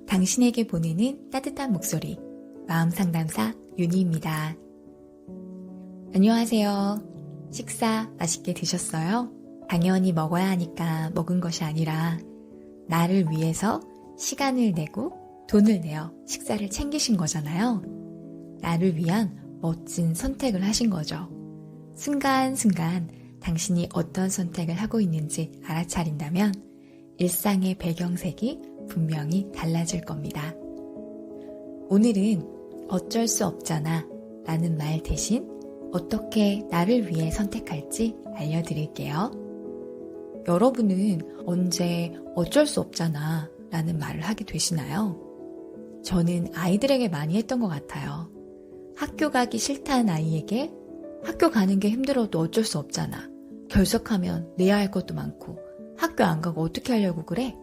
당신에게 보내는 따뜻한 목소리, 마음상담사 윤희입니다. 안녕하세요. 식사 맛있게 드셨어요? 당연히 먹어야 하니까 먹은 것이 아니라 나를 위해서 시간을 내고 돈을 내어 식사를 챙기신 거잖아요. 나를 위한 멋진 선택을 하신 거죠. 순간순간 당신이 어떤 선택을 하고 있는지 알아차린다면 일상의 배경색이 분명히 달라질 겁니다. 오늘은 어쩔 수 없잖아 라는 말 대신 어떻게 나를 위해 선택할지 알려드릴게요. 여러분은 언제 어쩔 수 없잖아 라는 말을 하게 되시나요? 저는 아이들에게 많이 했던 것 같아요. 학교 가기 싫다는 아이에게 학교 가는 게 힘들어도 어쩔 수 없잖아. 결석하면 내야 할 것도 많고 학교 안 가고 어떻게 하려고 그래?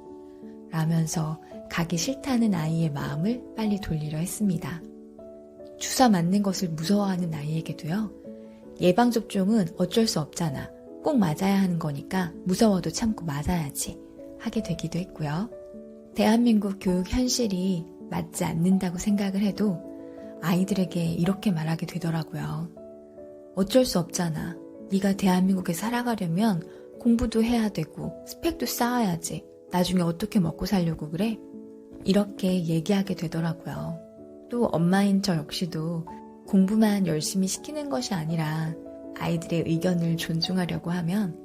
라면서 가기 싫다는 아이의 마음을 빨리 돌리려 했습니다. 주사 맞는 것을 무서워하는 아이에게도요. 예방접종은 어쩔 수 없잖아. 꼭 맞아야 하는 거니까 무서워도 참고 맞아야지 하게 되기도 했고요. 대한민국 교육 현실이 맞지 않는다고 생각을 해도 아이들에게 이렇게 말하게 되더라고요. 어쩔 수 없잖아. 네가 대한민국에 살아가려면 공부도 해야 되고 스펙도 쌓아야지. 나중에 어떻게 먹고 살려고 그래? 이렇게 얘기하게 되더라고요. 또 엄마인 저 역시도 공부만 열심히 시키는 것이 아니라 아이들의 의견을 존중하려고 하면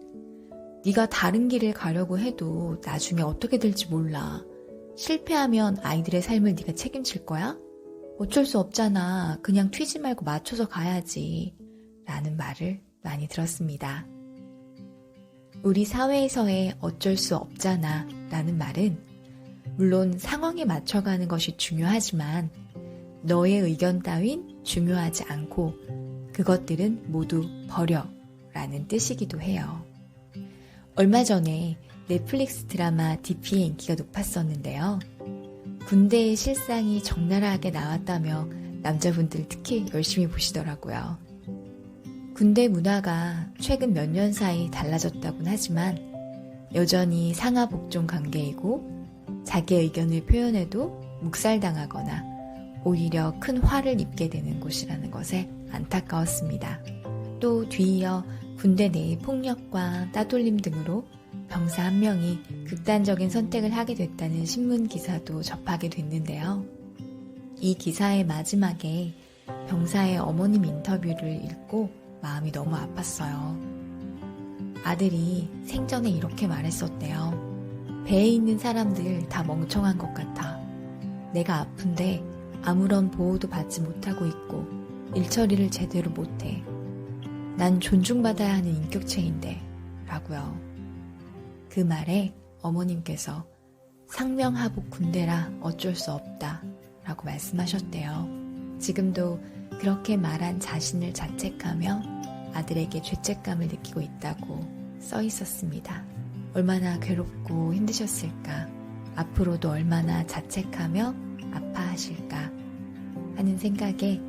네가 다른 길을 가려고 해도 나중에 어떻게 될지 몰라. 실패하면 아이들의 삶을 네가 책임질 거야? 어쩔 수 없잖아. 그냥 튀지 말고 맞춰서 가야지. 라는 말을 많이 들었습니다. 우리 사회에서의 어쩔 수 없잖아 라는 말은 물론 상황에 맞춰가는 것이 중요하지만 너의 의견 따윈 중요하지 않고 그것들은 모두 버려 라는 뜻이기도 해요. 얼마 전에 넷플릭스 드라마 DP의 인기가 높았었는데요. 군대의 실상이 적나라하게 나왔다며 남자분들 특히 열심히 보시더라고요. 군대 문화가 최근 몇 년 사이 달라졌다곤 하지만 여전히 상하복종 관계이고 자기 의견을 표현해도 묵살당하거나 오히려 큰 화를 입게 되는 곳이라는 것에 안타까웠습니다. 또 뒤이어 군대 내의 폭력과 따돌림 등으로 병사 한 명이 극단적인 선택을 하게 됐다는 신문 기사도 접하게 됐는데요. 이 기사의 마지막에 병사의 어머님 인터뷰를 읽고 마음이 너무 아팠어요. 아들이 생전에 이렇게 말했었대요. 배에 있는 사람들 다 멍청한 것 같아. 내가 아픈데 아무런 보호도 받지 못하고 있고 일처리를 제대로 못해. 난 존중받아야 하는 인격체인데 라고요. 그 말에 어머님께서 상명하복 군대라 어쩔 수 없다 라고 말씀하셨대요. 지금도 그렇게 말한 자신을 자책하며 아들에게 죄책감을 느끼고 있다고 써 있었습니다. 얼마나 괴롭고 힘드셨을까, 앞으로도 얼마나 자책하며 아파하실까 하는 생각에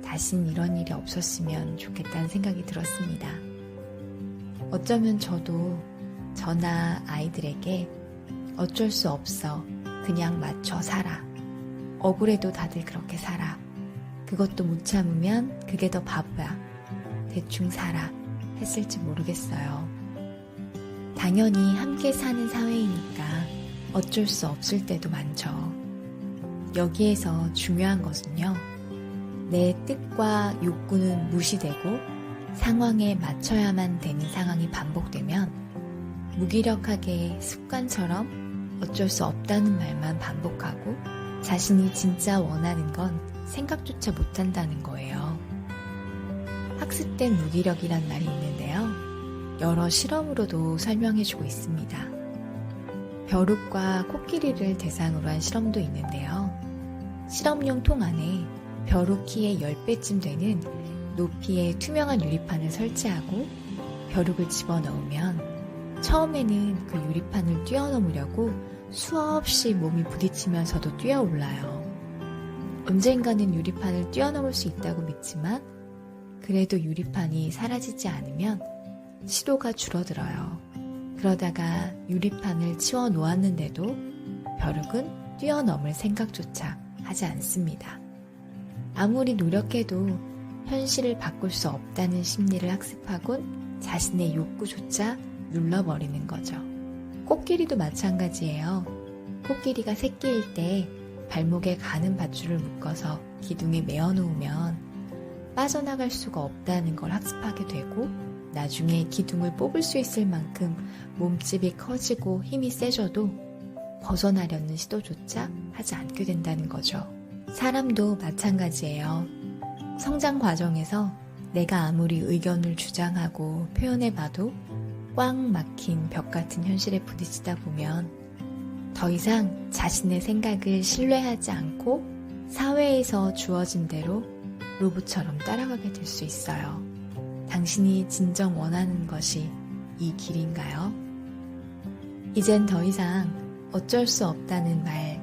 다신 이런 일이 없었으면 좋겠다는 생각이 들었습니다. 어쩌면 저도 저나 아이들에게 어쩔 수 없어, 그냥 맞춰 살아. 억울해도 다들 그렇게 살아. 그것도 못 참으면 그게 더 바보야. 대충 살아. 했을지 모르겠어요. 당연히 함께 사는 사회이니까 어쩔 수 없을 때도 많죠. 여기에서 중요한 것은요. 내 뜻과 욕구는 무시되고 상황에 맞춰야만 되는 상황이 반복되면 무기력하게 습관처럼 어쩔 수 없다는 말만 반복하고 자신이 진짜 원하는 건 생각조차 못한다는 거예요. 학습된 무기력이란 말이 있는데요. 여러 실험으로도 설명해주고 있습니다. 벼룩과 코끼리를 대상으로 한 실험도 있는데요. 실험용 통 안에 벼룩 키의 10배쯤 되는 높이의 투명한 유리판을 설치하고 벼룩을 집어넣으면 처음에는 그 유리판을 뛰어넘으려고 수없이 몸이 부딪히면서도 뛰어올라요. 언젠가는 유리판을 뛰어넘을 수 있다고 믿지만 그래도 유리판이 사라지지 않으면 시도가 줄어들어요. 그러다가 유리판을 치워 놓았는데도 벼룩은 뛰어넘을 생각조차 하지 않습니다. 아무리 노력해도 현실을 바꿀 수 없다는 심리를 학습하곤 자신의 욕구조차 눌러버리는 거죠. 코끼리도 마찬가지예요. 코끼리가 새끼일 때 발목에 가는 밧줄을 묶어서 기둥에 메어 놓으면 빠져나갈 수가 없다는 걸 학습하게 되고 나중에 기둥을 뽑을 수 있을 만큼 몸집이 커지고 힘이 세져도 벗어나려는 시도조차 하지 않게 된다는 거죠. 사람도 마찬가지예요. 성장 과정에서 내가 아무리 의견을 주장하고 표현해봐도 꽉 막힌 벽 같은 현실에 부딪히다 보면 더 이상 자신의 생각을 신뢰하지 않고 사회에서 주어진 대로 로봇처럼 따라가게 될 수 있어요. 당신이 진정 원하는 것이 이 길인가요? 이젠 더 이상 어쩔 수 없다는 말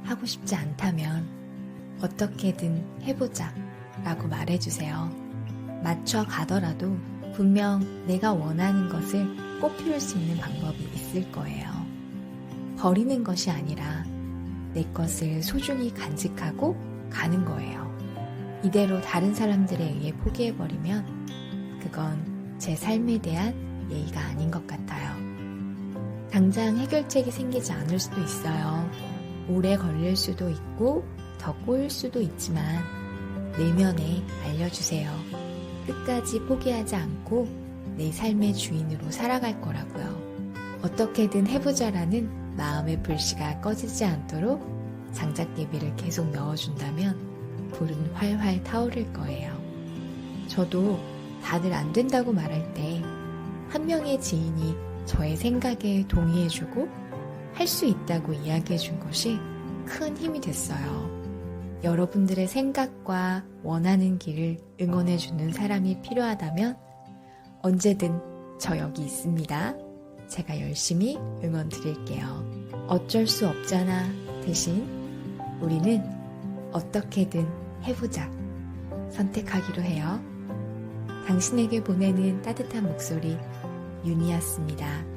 하고 싶지 않다면 어떻게든 해보자 라고 말해주세요. 맞춰 가더라도 분명 내가 원하는 것을 꼭 피울 수 있는 방법이 있을 거예요. 버리는 것이 아니라 내 것을 소중히 간직하고 가는 거예요. 이대로 다른 사람들에 의해 포기해버리면 그건 제 삶에 대한 예의가 아닌 것 같아요. 당장 해결책이 생기지 않을 수도 있어요. 오래 걸릴 수도 있고 더 꼬일 수도 있지만 내면에 알려주세요. 끝까지 포기하지 않고 내 삶의 주인으로 살아갈 거라고요. 어떻게든 해보자라는 마음의 불씨가 꺼지지 않도록 장작개비를 계속 넣어준다면 불은 활활 타오를 거예요. 저도 다들 안 된다고 말할 때 한 명의 지인이 저의 생각에 동의해주고 할 수 있다고 이야기해준 것이 큰 힘이 됐어요. 여러분들의 생각과 원하는 길을 응원해주는 사람이 필요하다면 언제든 저 여기 있습니다. 제가 열심히 응원 드릴게요. 어쩔 수 없잖아 대신 우리는 어떻게든 해보자 선택하기로 해요. 당신에게 보내는 따뜻한 목소리 윤희였습니다.